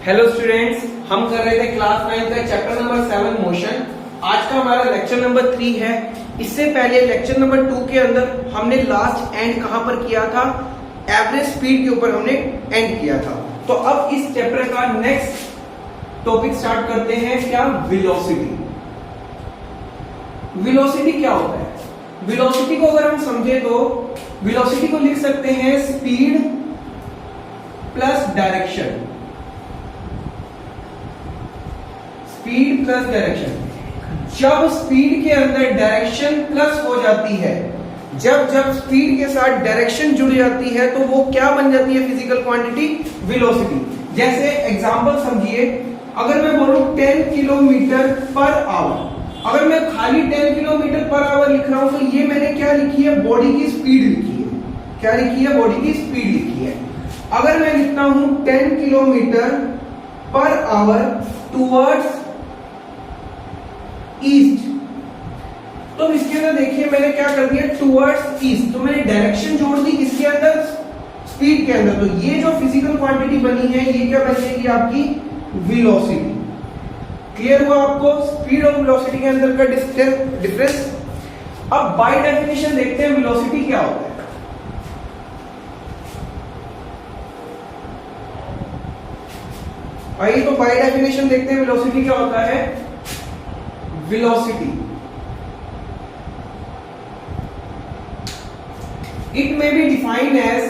Hello students, हम कर रहे थे क्लास 9 का चैप्टर नंबर 7 मोशन। आज का हमारा लेक्चर नंबर 3 है। इससे पहले लेक्चर नंबर 2 के अंदर हमने लास्ट एंड कहां पर किया था? एवरेज स्पीड के ऊपर हमने एंड किया था। तो अब इस चैप्टर का नेक्स्ट टॉपिक स्टार्ट करते हैं। क्या? वेलोसिटी। वेलोसिटी क्या होता है? वेलोसिटी को अगर हम समझे तो वेलोसिटी को लिख सकते हैं speed plus direction. Speed plus direction. जब स्पीड के अंदर डायरेक्शन प्लस हो जाती है, जब स्पीड के साथ डायरेक्शन जुड़ जाती है तो वो क्या बन जाती है? Physical quantity, velocity. जैसे एग्जांपल समझिए, अगर मैं बोलूं 10 किलोमीटर पर आवर, अगर मैं खाली 10 किलोमीटर पर आवर लिख रहा हूं तो ये मैंने क्या लिखी है? बॉडी की स्पीड लिखी है। क्या लिखी है? बॉडी की स्पीड लिखी है। अगर मैं लिखता हूं 10 kilometre per hour towards east, तो इसके अंदर देखिए मैंने क्या कर दिया? Towards east. तो मैंने डायरेक्शन जोड़ दी किसके अंदर? स्पीड के अंदर। तो ये जो फिजिकल क्वांटिटी बनी है ये क्या बन जाएगी? आपकी वेलोसिटी। क्लियर हुआ आपको स्पीड और वेलोसिटी के अंदर का डिफरेंस? अब बाय डेफिनेशन देखते हैं वेलोसिटी क्या होता है। आइए तो बाय डेफिनेशन देखते हैं वेलोसिटी क्या होता है। Velocity, it may be defined as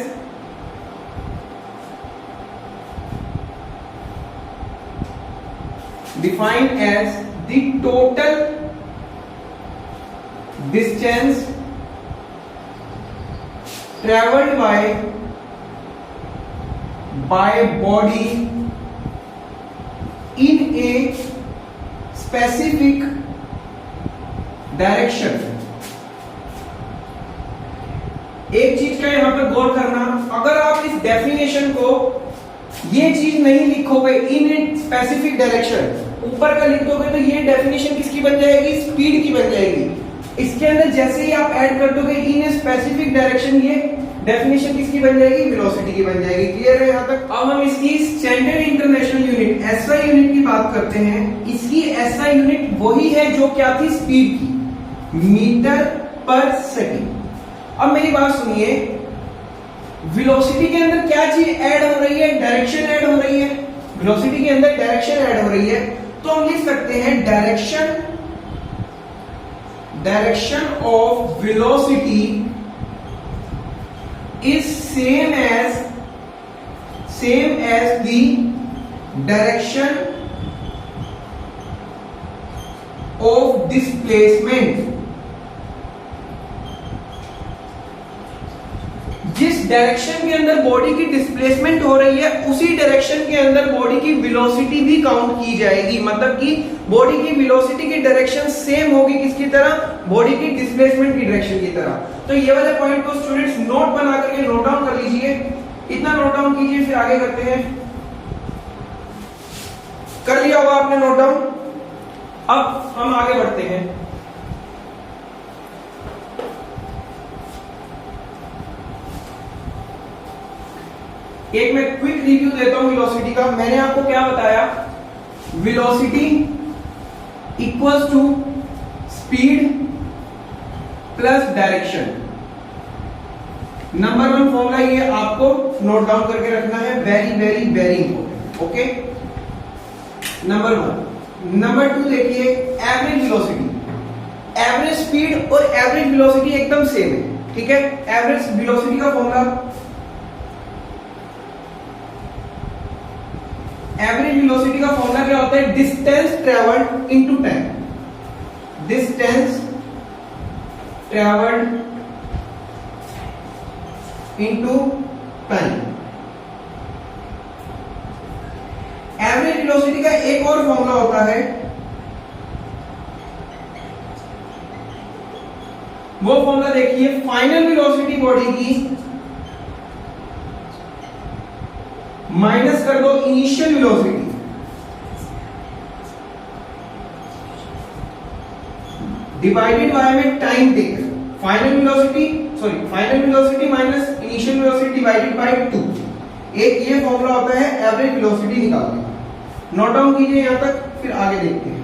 the total distance traveled by body in a specific direction. एक चीज का यहां पर गौर करना, अगर आप इस डेफिनेशन को ये चीज नहीं लिखोगे इन ए स्पेसिफिक डायरेक्शन, ऊपर का लिख दोगे तो ये डेफिनेशन किसकी बन जाएगी? स्पीड की बन जाएगी। इसके अंदर जैसे ही आप ऐड कर दोगे इन ए स्पेसिफिक डायरेक्शन, ये डेफिनेशन किसकी बन जाएगी? वेलोसिटी की बन जाएगी। क्लियर है यहां तक? अब हम इसकी standard international unit SI unit की बात करते हैं। इसकी एसआई यूनिट वही है जो क्या थी? स्पीड की, मीटर पर सेकेंड। अब मेरी बात सुनिए, वेलोसिटी के अंदर क्या चीज ऐड हो रही है? डायरेक्शन ऐड हो रही है। वेलोसिटी के अंदर डायरेक्शन ऐड हो रही है, तो हम लिख सकते हैं direction of velocity is same as the direction of displacement। जिस डायरेक्शन के अंदर बॉडी की डिस्प्लेसमेंट हो रही है उसी डायरेक्शन के अंदर बॉडी की वेलोसिटी भी काउंट की जाएगी। मतलब कि बॉडी की वेलोसिटी की डायरेक्शन सेम होगी किसकी तरह? बॉडी की डिस्प्लेसमेंट की डायरेक्शन की तरह। तो ये वाले पॉइंट को स्टूडेंट्स नोट बना करके नोट डाउन कर लीजिए। इतना नोट डाउन कीजिए, फिर आगे करते हैं। कर लिया होगा आपने नोट डाउन? अब हम आगे बढ़ते हैं। एक मैं क्विक रिव्यू देता हूं वेलोसिटी का। मैंने आपको क्या बताया? Velocity equals to speed plus direction. Number 1 formula ये आपको नोट डाउन करके रखना है, very very very important. Okay, number 1। Number 2 देखिए, एवरेज वेलोसिटी। एवरेज स्पीड और एवरेज वेलोसिटी एकदम सेम है, ठीक है। एवरेज वेलोसिटी का फॉर्मूला, एवरेज वेलोसिटी का फॉर्मूला क्या होता है? Distance travelled into time. Distance travelled into time. Average velocity का एक और फॉर्मूला होता है, वो फॉर्मूला देखिए, फाइनल वेलोसिटी बॉडी की माइनस कर दो इनिशियल वेलोसिटी, डिवाइडेड बाय में time taken. Final velocity minus initial velocity divided by 2। एक ये फॉर्मूला होता है एवरेज वेलोसिटी निकालने का। नोट डाउन कीजिए यहां तक, फिर आगे देखते हैं।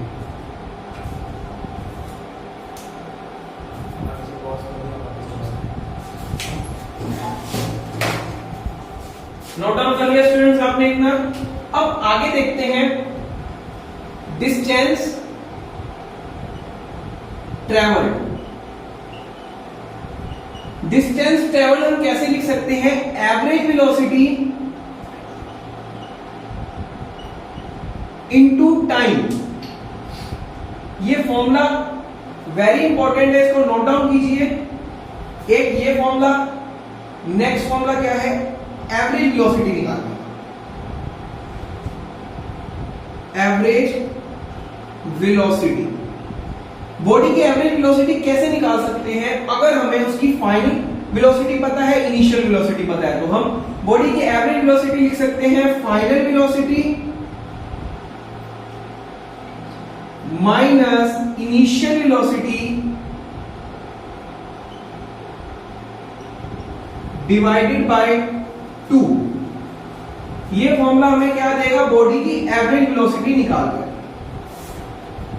नोट डाउन कर लिया स्टूडेंट्स आपने इतना। अब आगे देखते हैं डिस्टेंस ट्रेवल। डिस्टेंस ट्रेवल हम कैसे लिख सकते हैं? Average velocity into time. ये फॉर्मूला वेरी इंपॉर्टेंट है, इसको नोट डाउन कीजिए। एक ये फॉर्मूला, नेक्स्ट फॉर्मूला क्या है? एवरेज वेलोसिटी निकालना। एवरेज वेलोसिटी, बॉडी की एवरेज वेलोसिटी कैसे निकाल सकते हैं? अगर हमें उसकी फाइनल वेलोसिटी पता है, इनिशियल वेलोसिटी पता है, तो हम बॉडी की एवरेज वेलोसिटी लिख सकते हैं final velocity minus initial velocity divided by 2। ये फॉर्मूला हमें क्या देगा? बॉडी की एवरेज वेलोसिटी निकालकर।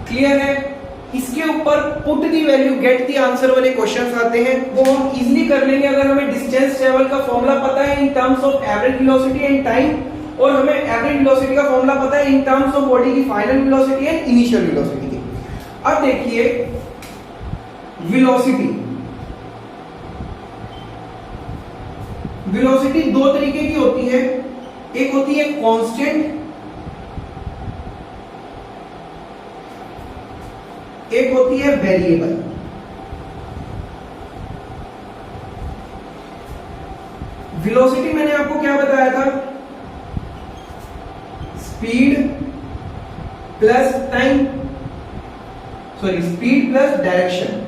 क्लियर है? इसके ऊपर put the value get the answer वाले क्वेश्चंस आते हैं, वो हम इजीली कर लेंगे अगर हमें डिस्टेंस ट्रेवल का फॉर्मूला पता है in terms of average velocity and time, और हमें एवरेज वेलोसिटी का फॉर्मूला पता है इन टर्म्स ऑफ बॉडी की final velocity and initial velocity की। अब देखिए वेलोसिटी, वेलोसिटी दो तरीके की होती है, एक होती है कांस्टेंट, एक होती है वेरिएबल। वेलोसिटी मैंने आपको क्या बताया था? Speed plus time, sorry speed plus direction.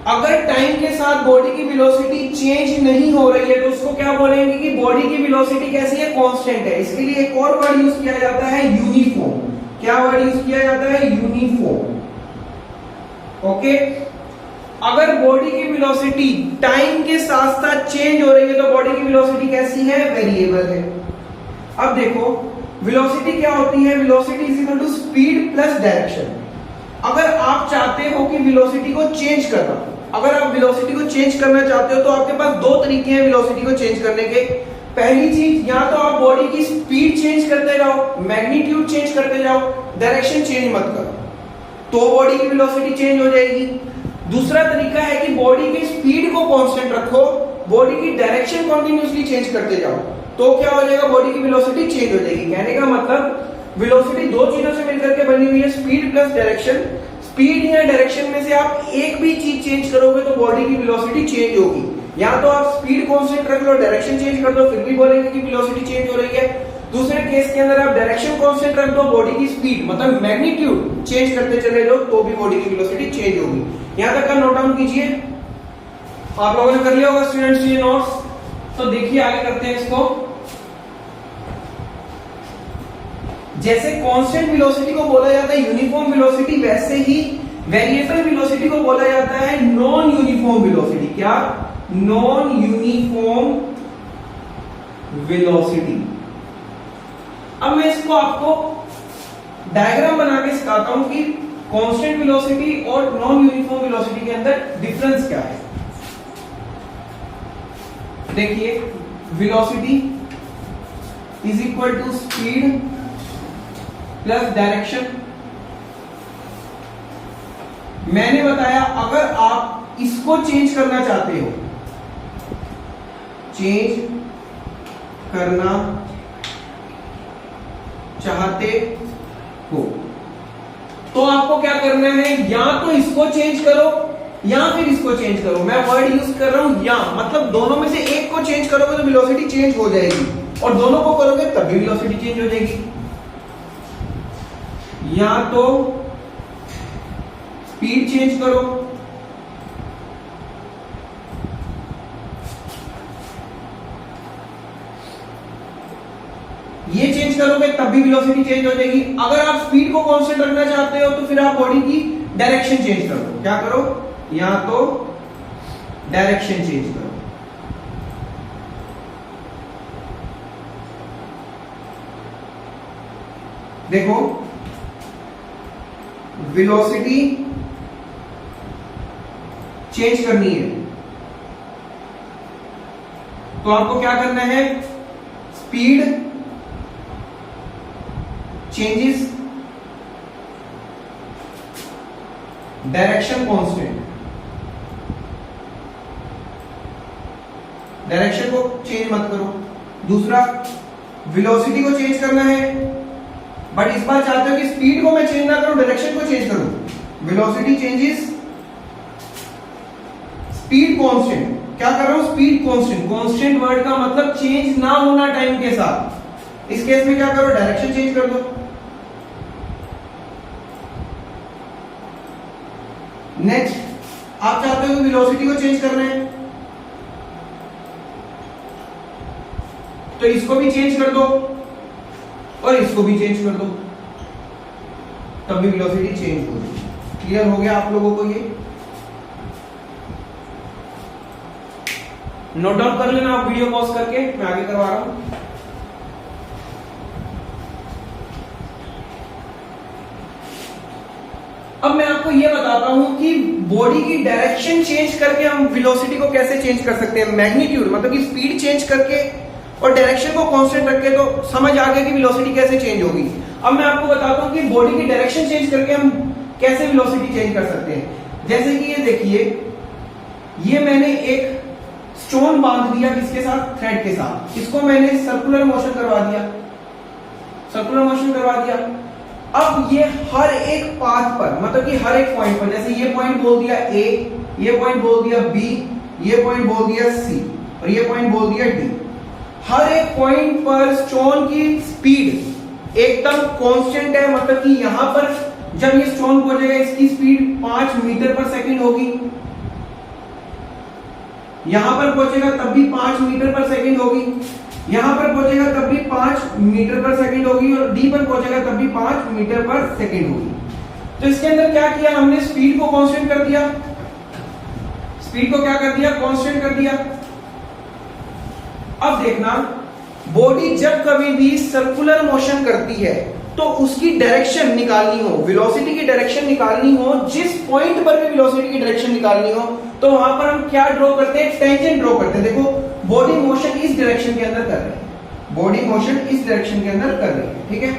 अगर टाइम के साथ बॉडी की वेलोसिटी चेंज नहीं हो रही है तो उसको क्या बोलेंगे कि बॉडी की वेलोसिटी कैसी है? कांस्टेंट है। इसके लिए एक और वर्ड यूज किया जाता है यूनिफॉर्म। क्या वर्ड यूज किया जाता है? यूनिफॉर्म। ओके, अगर बॉडी की वेलोसिटी टाइम के साथ साथ चेंज हो रही है तो बॉडी की वेलोसिटी कैसी है? वेरिएबल है। अब देखो वेलोसिटी क्या होती है? Velocity is equal to speed plus direction. अगर आप चाहते हो कि वेलोसिटी को चेंज करना, अगर आप वेलोसिटी को चेंज करना चाहते हो तो आपके पास दो तरीके हैं वेलोसिटी को चेंज करने के। पहली चीज, या तो आप बॉडी की स्पीड चेंज करते जाओ, मैग्नीट्यूड चेंज करते जाओ, डायरेक्शन चेंज मत करो, तो बॉडी की वेलोसिटी चेंज हो जाएगी। दूसरा तरीका है कि बॉडी की स्पीड को कांस्टेंट रखो, बॉडी की डायरेक्शन कंटिन्यूअसली चेंज करते जाओ, तो क्या हो जाएगा? बॉडी की वेलोसिटी चेंज हो जाएगी। कहने का मतलब वेलोसिटी दो चीजों से मिलकर के बनी हुई है, स्पीड प्लस डायरेक्शन। स्पीड या डायरेक्शन में से आप एक भी चीज चेंज करोगे तो बॉडी की वेलोसिटी चेंज होगी। या तो आप स्पीड कांस्टेंट रख लो, डायरेक्शन चेंज कर दो, फिर भी बोलेंगे कि वेलोसिटी चेंज हो रही है। दूसरे केस के अंदर आप डायरेक्शन कांस्टेंट रख दो, बॉडी की स्पीड मतलब मैग्नीट्यूड चेंज करते चले जाओ, तो भी बॉडी की वेलोसिटी चेंज होगी। यहां तक का नोट डाउन कीजिए। आप लोगों ने कर लिया होगा स्टूडेंट्स ये नोट्स। तो देखिए आगे करते हैं इसको। जैसे कांस्टेंट वेलोसिटी को बोला जाता है यूनिफॉर्म वेलोसिटी, वैसे ही वेरिएबल वेलोसिटी को बोला जाता है नॉन यूनिफॉर्म वेलोसिटी। क्या? Non uniform velocity. अब मैं इसको आपको डायग्राम बना के सिखाता हूं कि कांस्टेंट वेलोसिटी और नॉन यूनिफॉर्म वेलोसिटी के अंदर डिफरेंस क्या है। देखिए velocity is equal to speed plus direction. मैंने बताया अगर आप इसको चेंज करना चाहते हो, चेंज करना चाहते हो तो आपको क्या करना है? या तो इसको चेंज करो या फिर इसको चेंज करो। मैं वर्ड यूज कर रहा हूं या, मतलब दोनों में से एक को चेंज करोगे तो वेलोसिटी चेंज हो जाएगी, और दोनों को करोगे तब भी वेलोसिटी चेंज हो जाएगी। या तो स्पीड चेंज करो ये चेंज करोगे तब भी वेलोसिटी चेंज हो जाएगी। अगर आप स्पीड को कांस्टेंट रखना चाहते हो तो फिर आप बॉडी की डायरेक्शन चेंज करो। क्या करो? या तो डायरेक्शन चेंज करो। देखो वेलोसिटी चेंज करनी है तो आपको क्या करना है, speed changes, direction constant, direction को चेंज मत करो। दूसरा वेलोसिटी को चेंज करना है, बट इस बार चाहते हो कि स्पीड को मैं चेंज ना करूं, डायरेक्शन को चेंज करूं। Velocity changes, speed constant. क्या कर रहा हूं, स्पीड कांस्टेंट। कांस्टेंट वर्ड का मतलब चेंज ना होना टाइम के साथ। इस केस में क्या करो, डायरेक्शन चेंज कर दो। नेक्स्ट आप चाहते हो वेलोसिटी को चेंज करना है तो इसको भी चेंज कर दो और इसको भी चेंज कर दो, तब भी वेलोसिटी चेंज होगी। क्लियर हो गया आप लोगों को ये? नोट डाउन कर लेना आप वीडियो पॉज करके, मैं आगे करवा रहा हूं। अब मैं आपको यह बताता हूं कि बॉडी की डायरेक्शन चेंज करके हम वेलोसिटी को कैसे चेंज कर सकते हैं। मैग्नीट्यूड मतलब कि स्पीड चेंज करके और डायरेक्शन को कांस्टेंट रख के तो समझ आ गया कि वेलोसिटी कैसे चेंज होगी। अब मैं आपको बताता हूं कि बॉडी की डायरेक्शन चेंज करके हम कैसे वेलोसिटी चेंज कर सकते हैं। जैसे कि ये देखिए, ये मैंने एक स्टोन बांध दिया किसके साथ, थ्रेड के साथ। इसको मैंने सर्कुलर मोशन करवा दिया, सर्कुलर मोशन करवा दिया। अब ये हर एक पाथ पर मतलब कि हर एक पॉइंट पर, जैसे ये पॉइंट बोल दिया ए, ये पॉइंट बोल दिया बी, ये पॉइंट बोल दिया सी और ये पॉइंट बोल दिया डी। हर एक पॉइंट पर स्टोन की स्पीड एकदम कांस्टेंट है, मतलब कि यहां पर जब ये स्टोन पहुंचेगा इसकी स्पीड 5 मीटर पर सेकंड होगी, यहां पर पहुंचेगा तब भी 5 मीटर पर सेकंड होगी, यहां पर पहुंचेगा तब भी 5 मीटर पर सेकंड होगी और डी पर पहुंचेगा तब भी 5 मीटर पर सेकंड होगी। तो इसके अंदर क्या किया हमने, स्पीड को कांस्टेंट कर दिया, स्पीड को क्या कर दिया, कांस्टेंट कर दिया। अब देखना, बॉडी जब कभी भी सर्कुलर मोशन करती है तो उसकी डायरेक्शन निकालनी हो, वेलोसिटी की डायरेक्शन निकालनी हो, जिस पॉइंट पर भी वेलोसिटी की डायरेक्शन निकालनी हो तो वहां पर हम क्या ड्रॉ करते हैं, टेंजेंट ड्रॉ करते हैं। देखो बॉडी मोशन इस डायरेक्शन के अंदर कर रही है, बॉडी मोशन इस डायरेक्शन के अंदर कर रही है, ठीक है।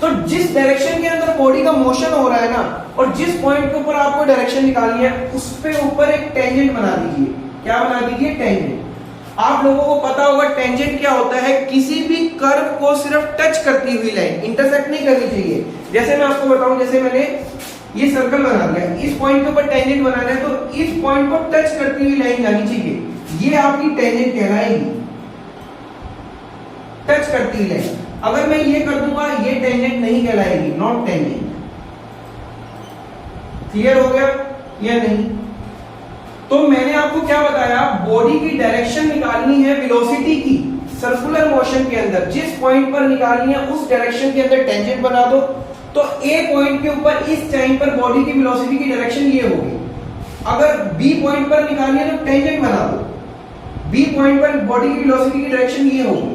तो जिस डायरेक्शन के अंदर बॉडी का मोशन हो रहा है ना, और जिस पॉइंट के ऊपर आपको डायरेक्शन निकालनी है उस पे ऊपर एक टेंजेंट बना दीजिए। क्या बना दीजिए, टेंजेंट। आप लोगों को पता होगा टेंजेंट क्या होता है, किसी भी कर्व को सिर्फ टच करती हुई लाइन, इंटरसेक्ट नहीं करनी चाहिए। जैसे मैं आपको बताऊं, जैसे मैंने ये सर्कल बना दिया, इस पॉइंट के ऊपर टेंजेंट बनाना है तो इस पॉइंट को टच करती हुई लाइन जानी चाहिए, ये आपकी टेंजेंट कहलाएगी, टच करती हुई लाइन। अगर मैं ये कर दूंगा ये टेंजेंट नहीं कहलाएगी, नॉट टेंजेंट। क्लियर हो गया या नहीं? तो मैंने आपको क्या बताया, बॉडी की डायरेक्शन निकालनी है वेलोसिटी की सर्कुलर मोशन के अंदर, जिस पॉइंट पर निकालनी है उस डायरेक्शन के अंदर टेंजेंट बना दो। तो ए पॉइंट के ऊपर इस टाइम पर बॉडी की वेलोसिटी की डायरेक्शन ये होगी। अगर बी पॉइंट पर निकालनी है तो टेंजेंट बना दो, बी पॉइंट पर बॉडी की वेलोसिटी की डायरेक्शन ये होगी।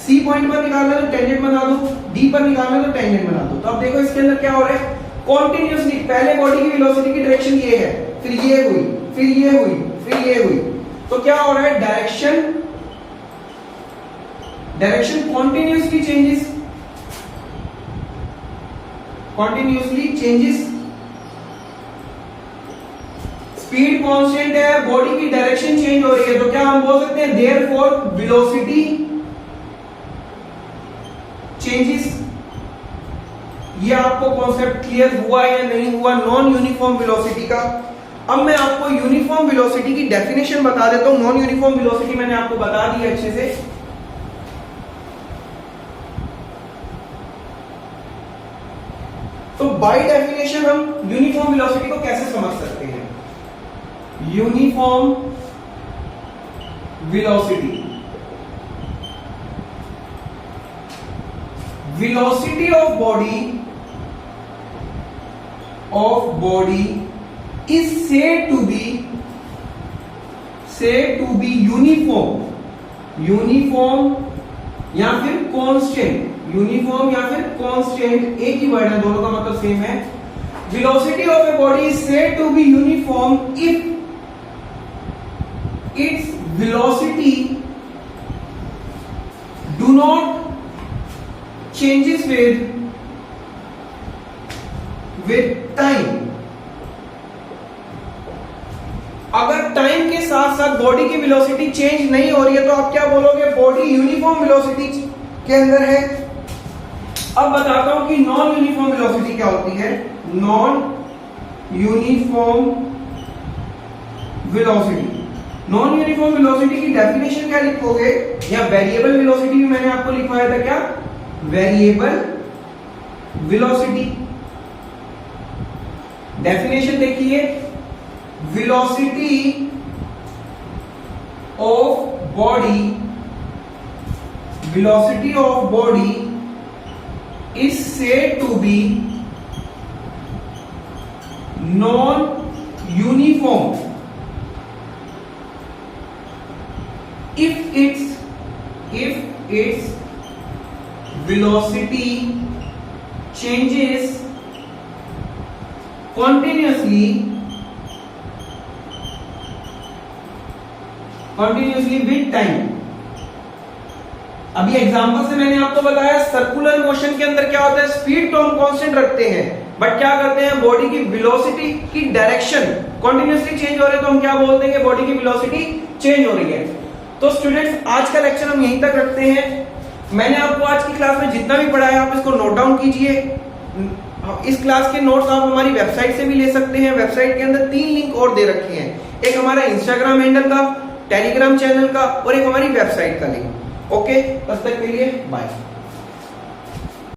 सी पॉइंट पर निकालना है तो टेंजेंट बना दो, डी पर निकालना है तो टेंजेंट बना दो। तो अब देखो इसके अंदर क्या हो रहा है, कॉन्टिन्यूसली पहले बॉडी की वेलोसिटी की डायरेक्शन ये है, फिर ये हुई, फिर ये हुई, फिर ये हुई। तो क्या हो रहा है, direction continuously changes, continuously changes. Speed constant है, बॉडी की डायरेक्शन चेंज हो रही है, तो क्या हम बोल सकते हैं देयरफॉर वेलोसिटी चेंजेस। ये आपको कॉन्सेप्ट क्लियर हुआ या नहीं हुआ नॉन यूनिफॉर्म वेलोसिटी का? अब मैं आपको यूनिफॉर्म वेलोसिटी की डेफिनेशन बता देता हूं। नॉन यूनिफॉर्म वेलोसिटी मैंने आपको बता दी है अच्छे से। तो बाय डेफिनेशन हम यूनिफॉर्म वेलोसिटी को कैसे समझ सकते हैं? Uniform velocity, velocity of body is said to be uniform या फिर constant। यूनिफॉर्म या फिर कांस्टेंट, एक ही वर्ड है, दोनों का मतलब सेम है। Velocity of a body is said to be uniform if its velocity do not changes with time. अगर टाइम के साथ साथ बॉडी की वेलोसिटी चेंज नहीं हो रही है तो आप क्या बोलोगे, बॉडी यूनिफॉर्म वेलोसिटी के अंदर है। अब बताता हूं कि नॉन यूनिफॉर्म वेलोसिटी क्या होती है। Non uniform velocity, non uniform velocity की डेफिनेशन क्या लिखोगे, या वेरिएबल वेलोसिटी भी मैंने आपको लिखवाया था, क्या वेरिएबल वेलोसिटी। डेफिनेशन देखिए, velocity of body is said to be non-uniform if its velocity changes continuously with time. अभी एग्जांपल से मैंने आपको बताया, सर्कुलर मोशन के अंदर क्या होता है, स्पीड तो हम कांस्टेंट रखते हैं, बट क्या करते हैं, बॉडी की वेलोसिटी की डायरेक्शन कंटिन्यूअसली चेंज हो रही है, तो हम क्या बोलते हैं कि बॉडी की वेलोसिटी चेंज हो रही है। तो स्टूडेंट्स, आज का लेक्चर हम यहीं तक रखते हैं। मैंने आपको आज की क्लास में जितना भी पढ़ाया आप इसको नोट डाउन कीजिए। इस क्लास के नोट्स आप हमारी वेबसाइट से भी ले सकते हैं। वेबसाइट के अंदर 3 लिंक और दे रखे हैं, एक हमारा इंस्टाग्राम हैंडल का, टेलीग्राम चैनल का और एक हमारी वेबसाइट का लिंक। ओके, तब तक के लिए बाय।